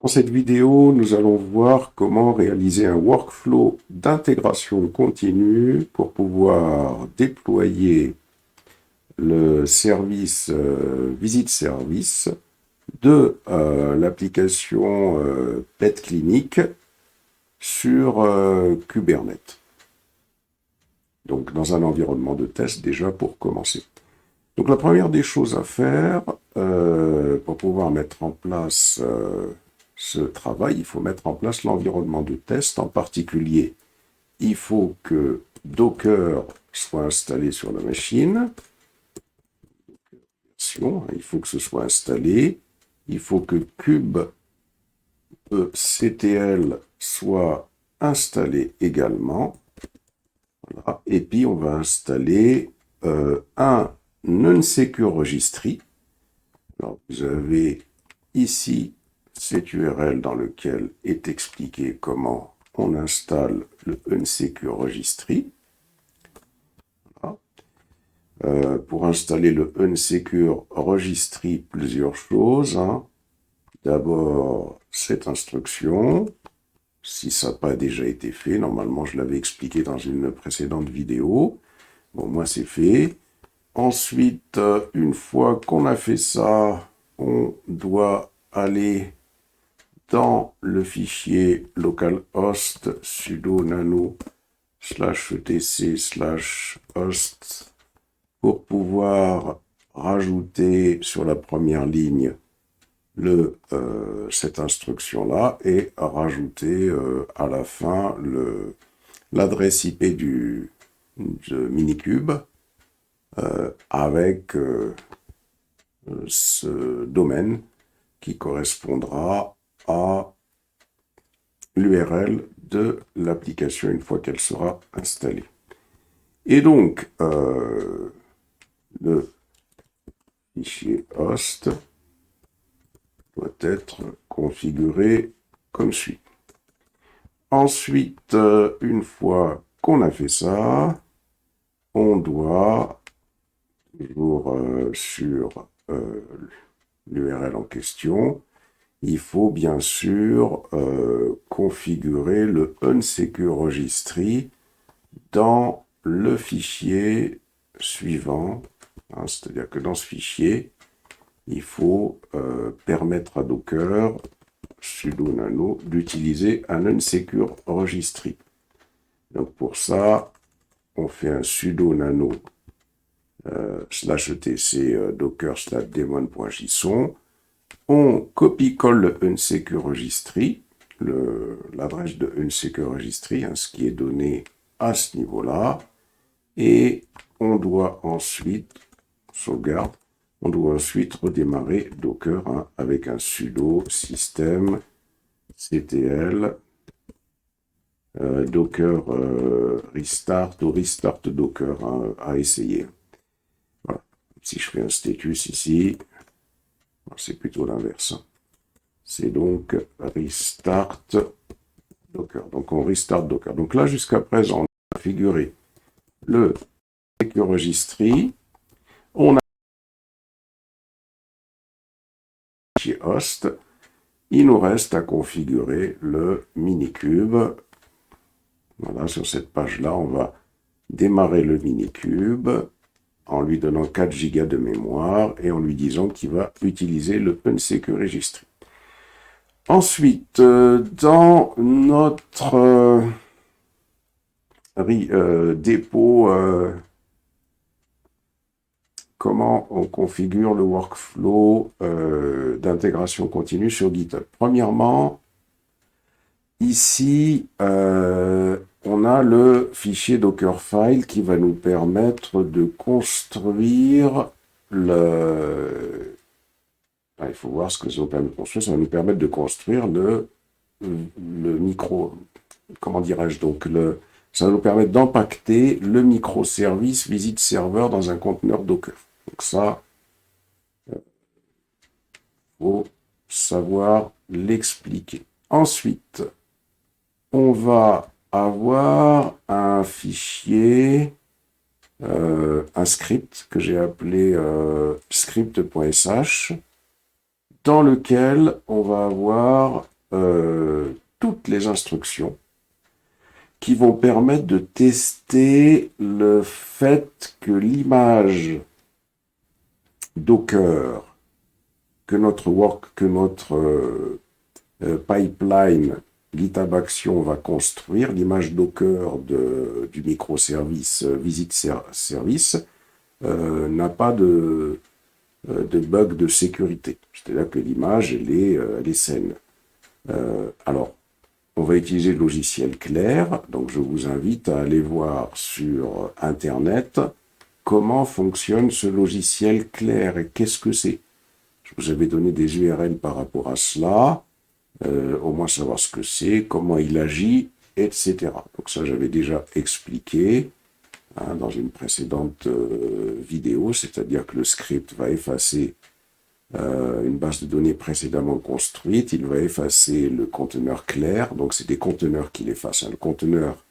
Dans cette vidéo, nous allons voir comment réaliser un workflow d'intégration continue pour pouvoir déployer le service Visite Service de l'application Pet Clinic sur Kubernetes. Donc dans un environnement de test déjà pour commencer. Donc la première des choses à faire pour pouvoir mettre en place ce travail, il faut mettre en place l'environnement de test. En particulier, il faut que Docker soit installé sur la machine. Il faut que ce soit installé. Il faut que kubectl soit installé également. Voilà. Et puis, on va installer un non-secure registry. Alors, vous avez ici cette URL dans lequel est expliqué comment on installe le unsecure registry. Voilà. Pour installer le unsecure registry, plusieurs choses. D'abord, cette instruction. Si ça n'a pas déjà été fait, normalement je l'avais expliqué dans une précédente vidéo. Bon, moi c'est fait. Ensuite, une fois qu'on a fait ça, on doit aller dans le fichier localhost sudo nano /etc/host pour pouvoir rajouter sur la première ligne cette instruction-là et rajouter à la fin l'adresse IP du Minikube avec ce domaine qui correspondra à l'URL de l'application une fois qu'elle sera installée. Et donc, le fichier host doit être configuré comme suit. Ensuite, une fois qu'on a fait ça, on doit, toujours sur l'URL en question, il faut bien sûr configurer le unsecure registry dans le fichier suivant. C'est-à-dire que dans ce fichier, il faut permettre à Docker, sudo nano, d'utiliser un unsecure registry. Donc pour ça, on fait un sudo nano /etc docker/daemon.json. On copie-colle le unsecure registry, l'adresse de unsecure registry, ce qui est donné à ce niveau-là. Et on doit ensuite, sauvegarde, on doit ensuite redémarrer Docker avec un sudo system ctl Docker restart ou restart Docker à essayer. Voilà. Si je fais un status ici, c'est plutôt l'inverse. C'est donc restart Docker. Donc on restart Docker. Donc là, jusqu'à présent, on a configuré le secure registry. On a host, il nous reste à configurer le Minikube. Voilà, sur cette page-là, on va démarrer le Minikube en lui donnant 4 Go de mémoire et en lui disant qu'il va utiliser le unsecure registry. Ensuite, dans notre dépôt, comment on configure le workflow d'intégration continue sur GitHub. Premièrement, ici, on a le fichier Dockerfile qui va nous permettre de construire le... il faut voir ce que ça nous permet de construire. Ça va nous permettre de construire le micro... Comment dirais-je donc ça va nous permettre d'impacter le microservice visite serveur dans un conteneur Docker. Donc ça, faut savoir l'expliquer. Ensuite, on va avoir un fichier, un script que j'ai appelé script.sh, dans lequel on va avoir toutes les instructions qui vont permettre de tester le fait que l'image Docker que notre pipeline GitHub Action va construire, l'image Docker du microservice Visit Service, n'a pas de bug de sécurité. C'est-à-dire que l'image, elle est saine. Alors, on va utiliser le logiciel Clair, donc je vous invite à aller voir sur Internet comment fonctionne ce logiciel Clair et qu'est-ce que c'est. Je vous avais donné des URL par rapport à cela, au moins savoir ce que c'est, comment il agit, etc. Donc ça, j'avais déjà expliqué dans une précédente vidéo, c'est-à-dire que le script va effacer une base de données précédemment construite, il va effacer le conteneur clair, donc c'est des conteneurs qu'il efface, le conteneur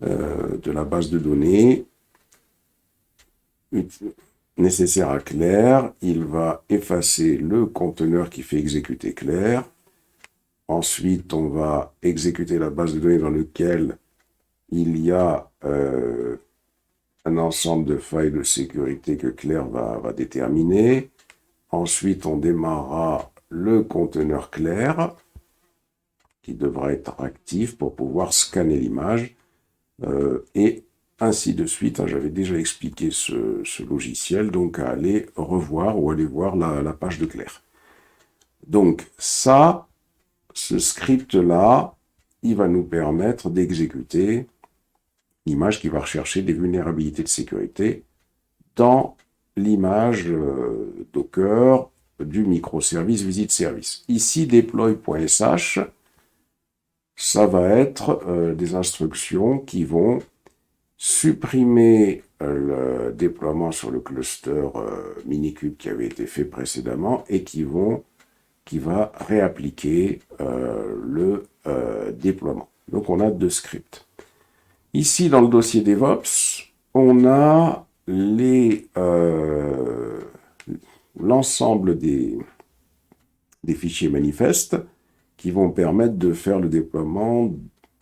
de la base de données nécessaire à Clair, il va effacer le conteneur qui fait exécuter Clair. Ensuite, on va exécuter la base de données dans laquelle il y a un ensemble de failles de sécurité que Clair va déterminer. Ensuite, on démarrera le conteneur Clair qui devra être actif pour pouvoir scanner l'image et ainsi de suite. J'avais déjà expliqué ce logiciel, donc à aller revoir ou aller voir la page de Clair. Donc ça, ce script-là, il va nous permettre d'exécuter l'image qui va rechercher des vulnérabilités de sécurité dans l'image Docker du microservice Visit Service. Ici, deploy.sh, ça va être des instructions qui vont supprimer le déploiement sur le cluster Minikube qui avait été fait précédemment et qui va réappliquer le déploiement. Donc on a deux scripts. Ici, dans le dossier DevOps, on a l'ensemble des fichiers manifestes qui vont permettre de faire le déploiement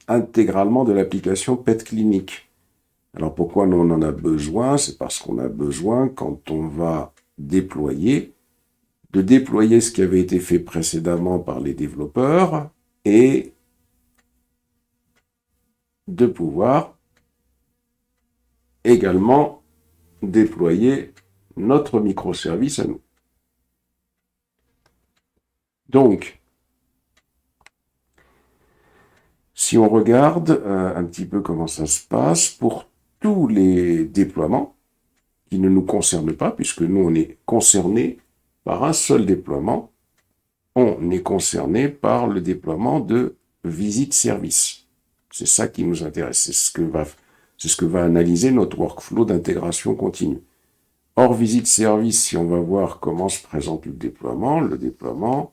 intégralement de l'application Pet Clinic. Alors pourquoi on en a besoin? C'est parce qu'on a besoin, quand on va déployer, de déployer ce qui avait été fait précédemment par les développeurs et de pouvoir également déployer notre microservice à nous. Donc, si on regarde un petit peu comment ça se passe, pour tous les déploiements qui ne nous concernent pas, puisque nous, on est concernés par un seul déploiement, on est concerné par le déploiement de Visit Service. C'est ça qui nous intéresse, c'est ce que va analyser notre workflow d'intégration continue. Hors Visit Service, si on va voir comment se présente le déploiement,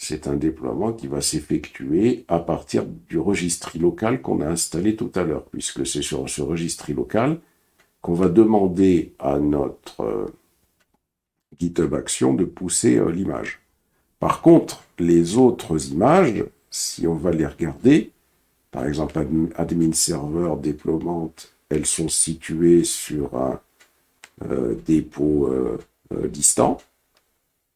c'est un déploiement qui va s'effectuer à partir du registry local qu'on a installé tout à l'heure, puisque c'est sur ce registry local qu'on va demander à notre GitHub Action de pousser l'image. Par contre, les autres images, si on va les regarder, par exemple, admin server déploiement, elles sont situées sur un dépôt distant.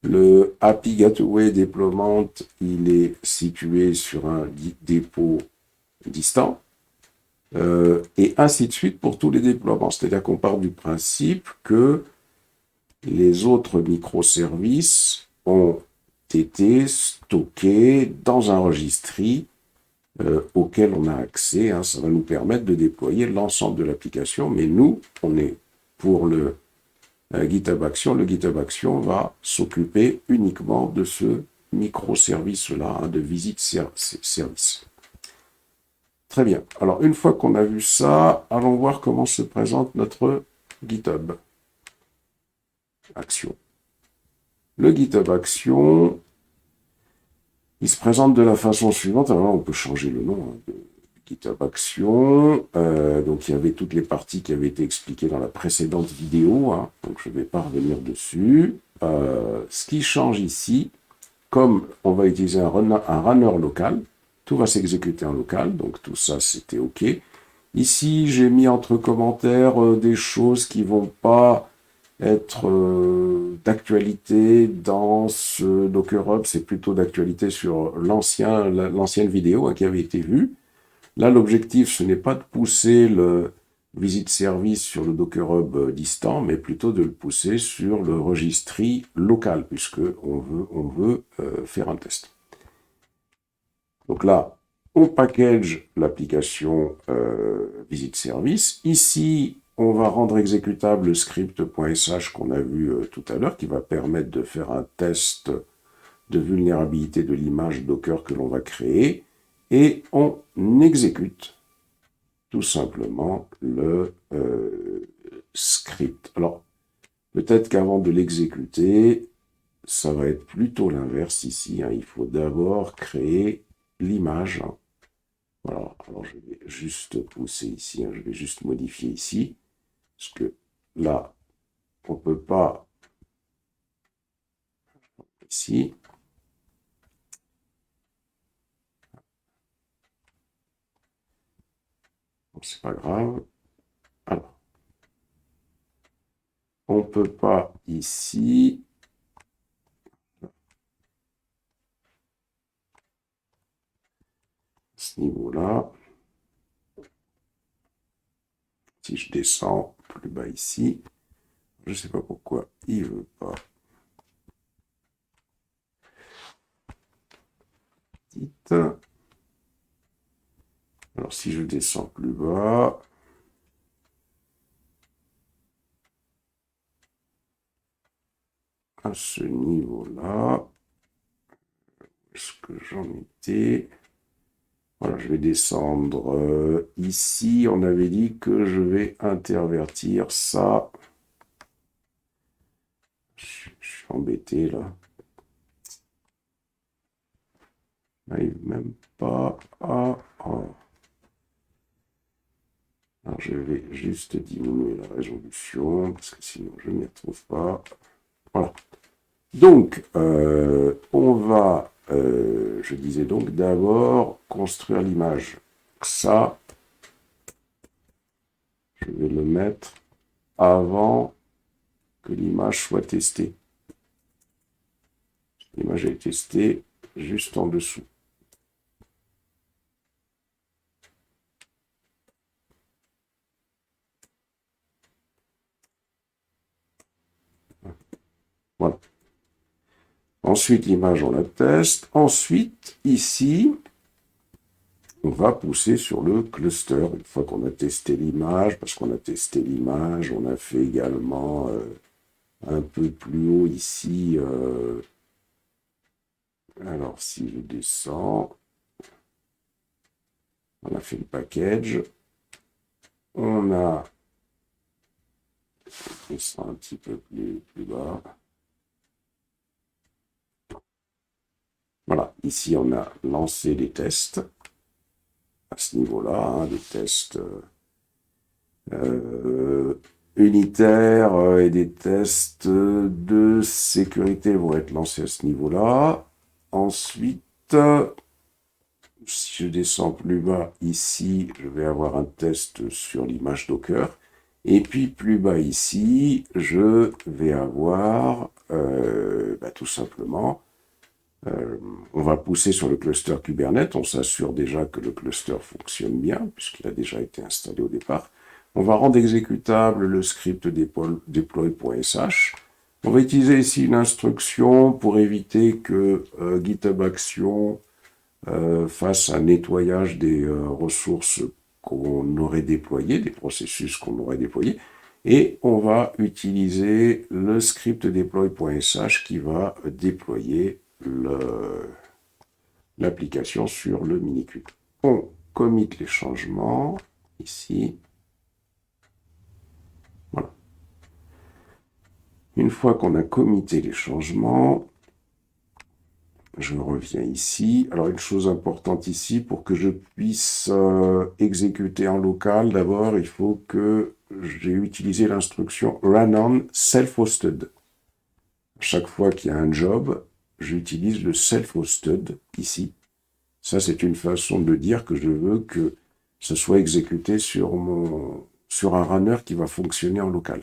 Le API Gateway Deployment, il est situé sur un dépôt distant, et ainsi de suite pour tous les déploiements. C'est-à-dire qu'on part du principe que les autres microservices ont été stockés dans un registry auquel on a accès. Ça va nous permettre de déployer l'ensemble de l'application, mais nous, on est pour le GitHub Action. Le GitHub Action va s'occuper uniquement de ce microservice-là, de Visit Service. Très bien. Alors, une fois qu'on a vu ça, allons voir comment se présente notre GitHub Action. Le GitHub Action, il se présente de la façon suivante. Alors, on peut changer le nom de GitHub Action. Donc, il y avait toutes les parties qui avaient été expliquées dans la précédente vidéo. Donc, je ne vais pas revenir dessus. Ce qui change ici, comme on va utiliser un runner local, tout va s'exécuter en local, donc tout ça c'était OK. Ici, j'ai mis entre commentaires des choses qui vont pas être d'actualité dans ce Docker Hub, c'est plutôt d'actualité sur l'ancienne vidéo qui avait été vue. Là, l'objectif, ce n'est pas de pousser le visit service sur le Docker Hub distant, mais plutôt de le pousser sur le registry local, puisque on veut faire un test. Donc là, on package l'application visit service. Ici, on va rendre exécutable le script.sh qu'on a vu tout à l'heure, qui va permettre de faire un test de vulnérabilité de l'image Docker que l'on va créer. Et on exécute tout simplement le script. Alors, peut-être qu'avant de l'exécuter, ça va être plutôt l'inverse ici. Il faut d'abord créer l'image. Voilà, alors je vais juste pousser ici, je vais juste modifier ici, parce que là, on ne peut pas, ici, c'est pas grave, alors, on ne peut pas ici, à ce niveau-là, si je descends plus bas ici, je ne sais pas pourquoi il ne veut pas. Alors, si je descends plus bas, à ce niveau-là, est-ce que j'en étais? Voilà, je vais descendre ici. On avait dit que je vais intervertir ça. Je suis embêté là. N'arrive même pas à... Oh. Alors je vais juste diminuer la résolution parce que sinon je ne m'y retrouve pas. Voilà. Donc, on va, je disais donc, d'abord construire l'image. Ça, je vais le mettre avant que l'image soit testée. L'image est testée juste en dessous. Voilà. Ensuite, l'image, on la teste. Ensuite, ici, on va pousser sur le cluster. Une fois qu'on a testé l'image, parce qu'on a testé l'image, on a fait également un peu plus haut ici. Alors, si je descends, on a fait le package. On a... Je descends un petit peu plus bas. Voilà, ici on a lancé des tests à ce niveau-là, des tests unitaires et des tests de sécurité vont être lancés à ce niveau-là. Ensuite, si je descends plus bas ici, je vais avoir un test sur l'image Docker. Et puis plus bas ici, je vais avoir tout simplement... on va pousser sur le cluster Kubernetes, on s'assure déjà que le cluster fonctionne bien, puisqu'il a déjà été installé au départ. On va rendre exécutable le script deploy.sh. On va utiliser ici une instruction pour éviter que GitHub Action fasse un nettoyage des ressources qu'on aurait déployées, des processus qu'on aurait déployés. Et on va utiliser le script deploy.sh qui va déployer l'application sur le minikube. On commit les changements ici. Voilà. Une fois qu'on a commité les changements, je reviens ici. Alors, une chose importante ici, pour que je puisse exécuter en local, d'abord, il faut que j'ai utilisé l'instruction run on self-hosted. Chaque fois qu'il y a un job, j'utilise le self-hosted ici. Ça, c'est une façon de dire que je veux que ce soit exécuté sur un runner qui va fonctionner en local.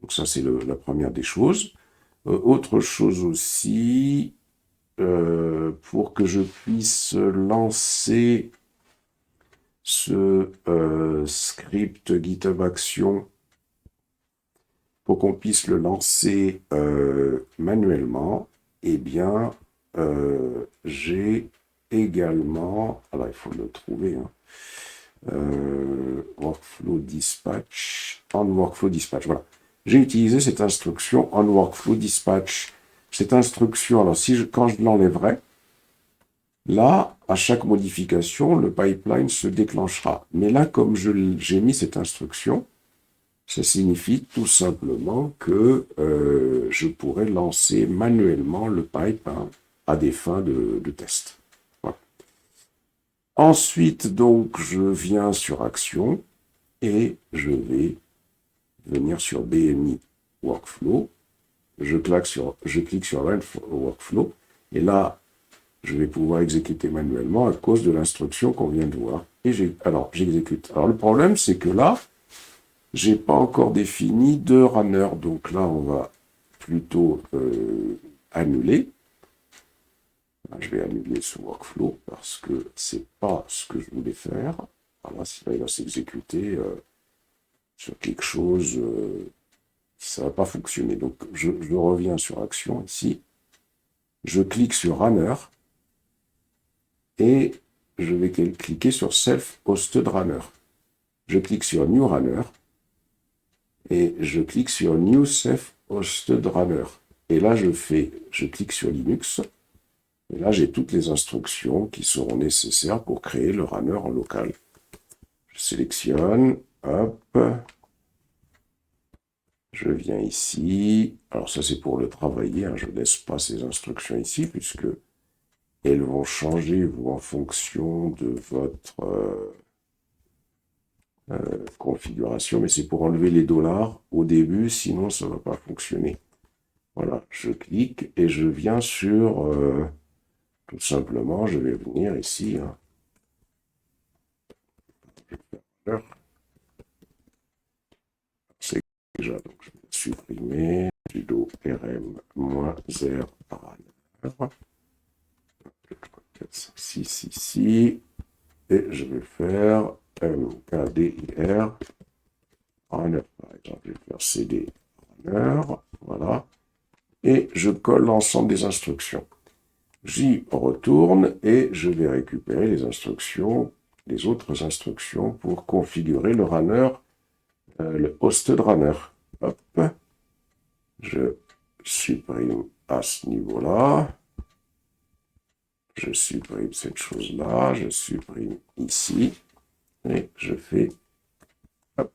Donc ça, c'est la première des choses. Autre chose aussi, pour que je puisse lancer ce script GitHub Action, pour qu'on puisse le lancer manuellement, eh bien, j'ai également, alors il faut le trouver, hein, Workflow Dispatch, on Workflow Dispatch, voilà. J'ai utilisé cette instruction on Workflow Dispatch. Cette instruction, alors quand je l'enlèverai, là, à chaque modification, le pipeline se déclenchera. Mais là, comme j'ai mis cette instruction, ça signifie tout simplement que je pourrais lancer manuellement le pipe à des fins de test. Voilà. Ensuite, donc, je viens sur Action et je vais venir sur BMI Workflow. Je clique sur Run Workflow et là, je vais pouvoir exécuter manuellement à cause de l'instruction qu'on vient de voir. Et j'exécute. Alors, le problème, c'est que là, j'ai pas encore défini de runner. Donc là, on va plutôt annuler. Je vais annuler ce workflow parce que c'est pas ce que je voulais faire. Alors là, il va s'exécuter sur quelque chose, ça va pas fonctionner. Donc, je reviens sur Action ici. Je clique sur Runner et je vais cliquer sur Self-Hosted Runner. Je clique sur New Runner et je clique sur New Self-Hosted Runner. Et là, je clique sur Linux. Et là, j'ai toutes les instructions qui seront nécessaires pour créer le runner en local. Je sélectionne, hop. Je viens ici. Alors ça, c'est pour le travailler. Hein. Je ne laisse pas ces instructions ici, puisque elles vont changer, vous, en fonction de votre configuration. Mais c'est pour enlever les dollars au début, sinon ça ne va pas fonctionner. Voilà, je clique et je viens sur... tout simplement, je vais venir ici. Hein. C'est déjà, donc je vais supprimer sudo rm-r runner. 6 ici. Et je vais faire mkdir runner. Par exemple, je vais faire cd runner. Voilà. Et je colle l'ensemble des instructions. J'y retourne et je vais récupérer les instructions, les autres instructions pour configurer le runner, le hosted runner. Hop. Je supprime à ce niveau-là. Je supprime cette chose-là. Je supprime ici. Et je fais... Hop.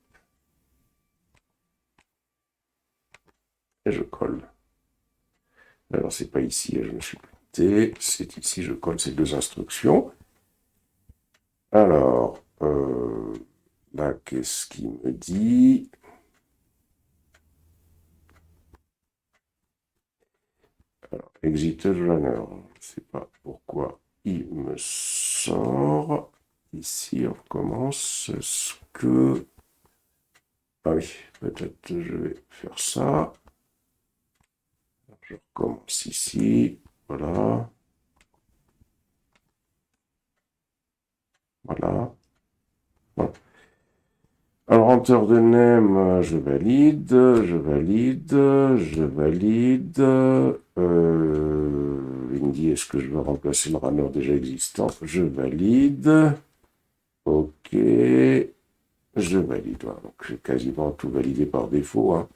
Et je colle. Alors, c'est pas ici, je me suis planté. C'est ici, je colle ces deux instructions. Alors, là, qu'est-ce qu'il me dit? Alors, Exited Runner. Je ne sais pas pourquoi il me sort. Ici, on recommence. Est-ce que... Ah oui, peut-être je vais faire ça. Je recommence ici. Voilà. Voilà. Voilà. Alors, enter the name, je valide, je valide, je valide. Il me dit, est-ce que je veux remplacer le runner déjà existant? Je valide. OK. Je valide. Voilà. Donc, j'ai quasiment tout validé par défaut. Hein.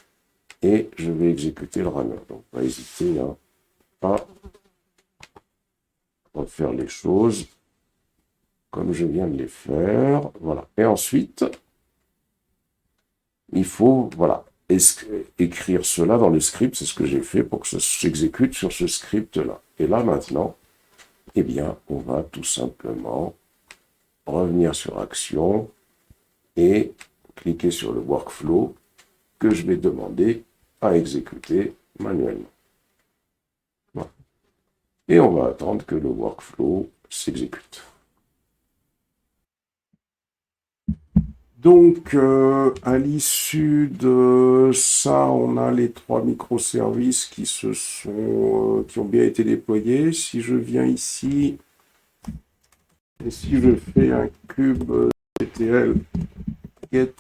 Et je vais exécuter le runner. Donc, pas hésiter hein, à refaire les choses comme je viens de les faire. Voilà. Et ensuite, il faut, voilà, écrire cela dans le script. C'est ce que j'ai fait pour que ça s'exécute sur ce script-là. Et là, maintenant, eh bien, on va tout simplement revenir sur Action et cliquer sur le workflow que je vais demander à exécuter manuellement. Voilà. et on va attendre que le workflow s'exécute. Donc, à l'issue de ça, on a les 3 microservices qui ont bien été déployés. Si je viens ici, et si je fais un cube TTL get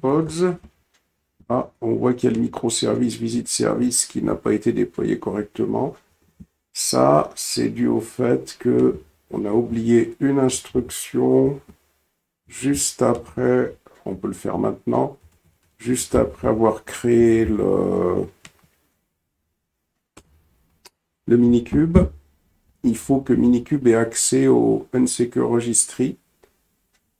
pods, on voit qu'il y a le microservice visit service qui n'a pas été déployé correctement. Ça, c'est dû au fait que on a oublié une instruction juste après, on peut le faire maintenant, juste après avoir créé le Minikube. Il faut que Minikube ait accès au Unsecure Registry.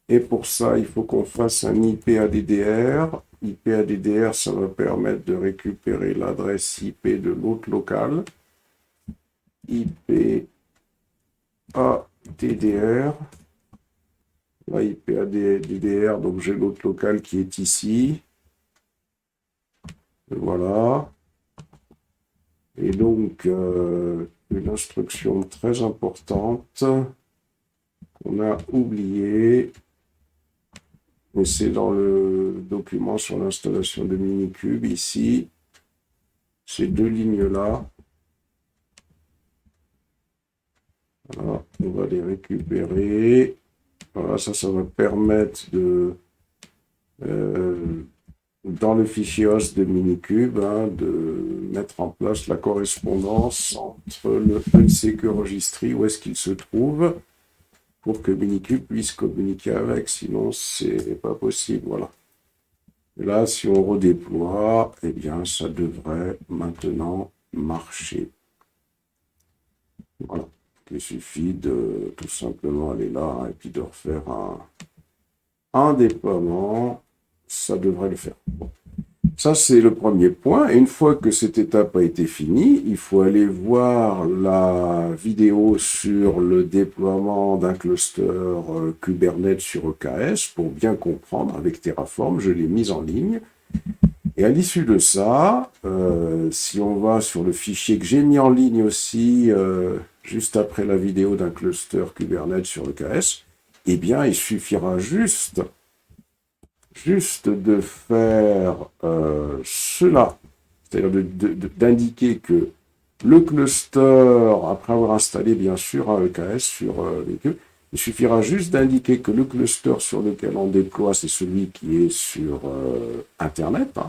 Et pour ça, il faut qu'on fasse un IP-ADDR. IP-ADDR, ça va permettre de récupérer l'adresse IP de l'hôte local. IP-ADDR. Là, IP-ADDR, donc j'ai l'hôte local qui est ici. Et voilà. Et donc, une instruction très importante qu'on a oubliée. Mais c'est dans le document sur l'installation de Minikube, ici, ces 2 lignes-là. Voilà, on va les récupérer. Voilà, ça va permettre de, dans le fichier host de Minikube, de mettre en place la correspondance entre le Unsecure Registry, où est-ce qu'il se trouve, pour que Minikube puisse communiquer avec, sinon c'est pas possible, voilà. Et là, si on redéploie, eh bien, ça devrait maintenant marcher. Voilà. Il suffit de tout simplement aller là et puis de refaire un déploiement, ça devrait le faire. Bon. Ça, c'est le premier point. Et une fois que cette étape a été finie, il faut aller voir la vidéo sur le déploiement d'un cluster Kubernetes sur EKS pour bien comprendre avec Terraform. Je l'ai mise en ligne. Et à l'issue de ça, si on va sur le fichier que j'ai mis en ligne aussi, juste après la vidéo d'un cluster Kubernetes sur EKS, eh bien, il suffira juste de faire cela, c'est-à-dire d'indiquer que le cluster, après avoir installé bien sûr un EKS sur Minikube, il suffira juste d'indiquer que le cluster sur lequel on déploie, c'est celui qui est sur Internet.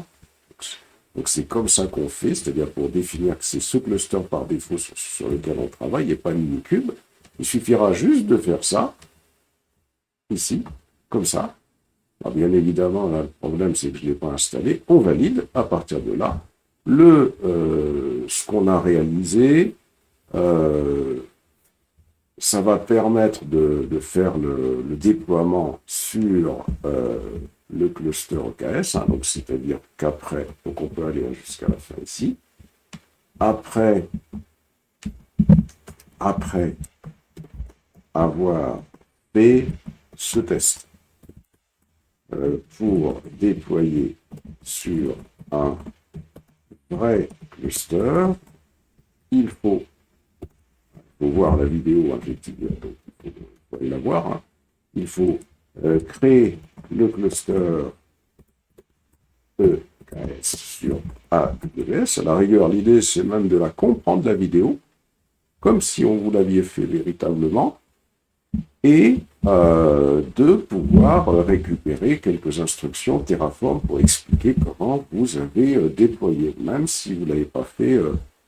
Donc c'est comme ça qu'on fait, c'est-à-dire pour définir que c'est ce cluster par défaut sur lequel on travaille et pas Minikube. Il suffira juste de faire ça, ici, comme ça. Alors bien évidemment, là, le problème, c'est que je ne l'ai pas installé. On valide. À partir de là, ce qu'on a réalisé, ça va permettre de faire le déploiement sur le cluster OKS. Donc c'est-à-dire qu'après, donc on peut aller jusqu'à la fin ici. Après avoir fait ce test, pour déployer sur un vrai cluster, il faut voir la vidéo, effectivement, il faut aller la voir. Il faut créer le cluster EKS sur AWS. À la rigueur, l'idée, c'est même de la comprendre, la vidéo, comme si on vous l'aviez fait véritablement, et de pouvoir récupérer quelques instructions Terraform pour expliquer comment vous avez déployé, même si vous ne l'avez pas fait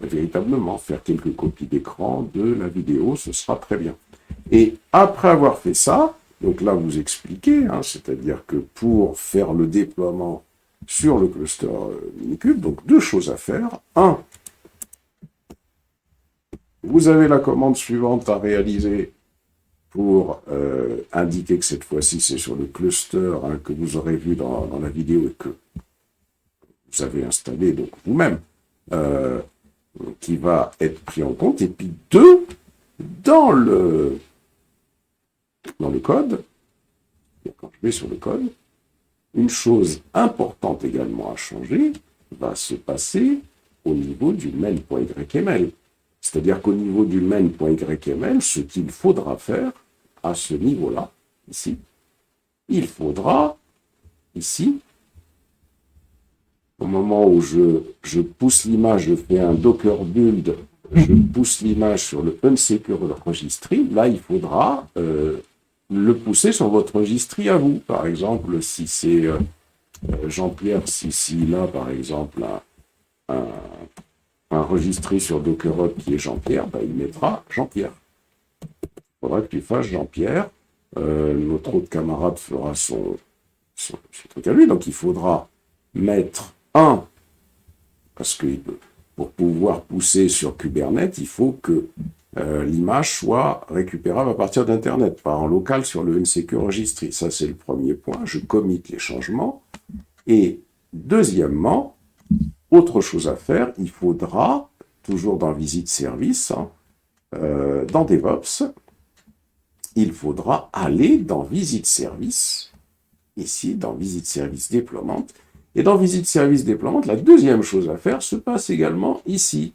véritablement. Faire quelques copies d'écran de la vidéo, ce sera très bien. Et après avoir fait ça, donc là vous expliquez, c'est-à-dire que pour faire le déploiement sur le cluster Minikube, donc 2 choses à faire. 1, vous avez la commande suivante à réaliser pour indiquer que cette fois-ci, c'est sur le cluster que vous aurez vu dans la vidéo et que vous avez installé donc vous-même, qui va être pris en compte. Et puis 2, dans le code, quand je vais sur le code, une chose importante également à changer va se passer au niveau du main.yml. C'est-à-dire qu'au niveau du main.yml, ce qu'il faudra faire à ce niveau-là, ici, il faudra, ici, au moment où je pousse l'image, je fais un docker build, je pousse l'image sur le unsecure registry, là, il faudra le pousser sur votre registry à vous. Par exemple, si c'est Jean-Pierre, si là, par exemple, un registry sur Dockerhub qui est Jean-Pierre, ben, il mettra Jean-Pierre. Il faudra que tu fasses Jean-Pierre. Notre autre camarade fera son truc à lui. Donc, il faudra mettre un, parce que pour pouvoir pousser sur Kubernetes, il faut que l'image soit récupérable à partir d'Internet, pas en local sur le unsecure registry. Ça, c'est le premier point. Je commit les changements. Et deuxièmement, autre chose à faire, il faudra, toujours dans Visite Service, dans DevOps, il faudra aller dans Visite Service, ici, dans Visite Service Deployment. Et dans Visite Service Deployment, la deuxième chose à faire se passe également ici.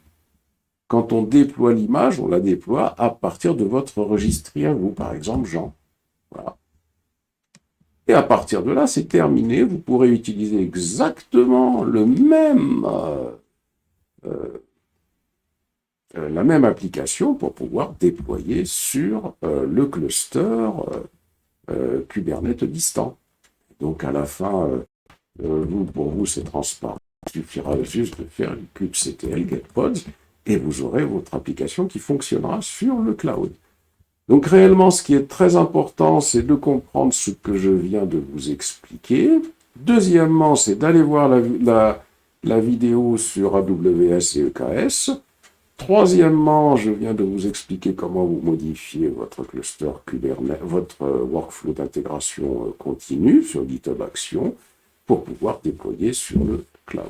Quand on déploie l'image, on la déploie à partir de votre registry à vous, par exemple Jean. Voilà. Et à partir de là, c'est terminé. Vous pourrez utiliser exactement le même, la même application pour pouvoir déployer sur le cluster Kubernetes distant. Donc à la fin, pour vous, c'est transparent. Il suffira juste de faire une kubectl getpods et vous aurez votre application qui fonctionnera sur le cloud. Donc réellement, ce qui est très important, c'est de comprendre ce que je viens de vous expliquer. Deuxièmement, c'est d'aller voir la vidéo sur AWS et EKS. Troisièmement, je viens de vous expliquer comment vous modifiez votre cluster Kubernetes, votre workflow d'intégration continue sur GitHub Action pour pouvoir déployer sur le cloud.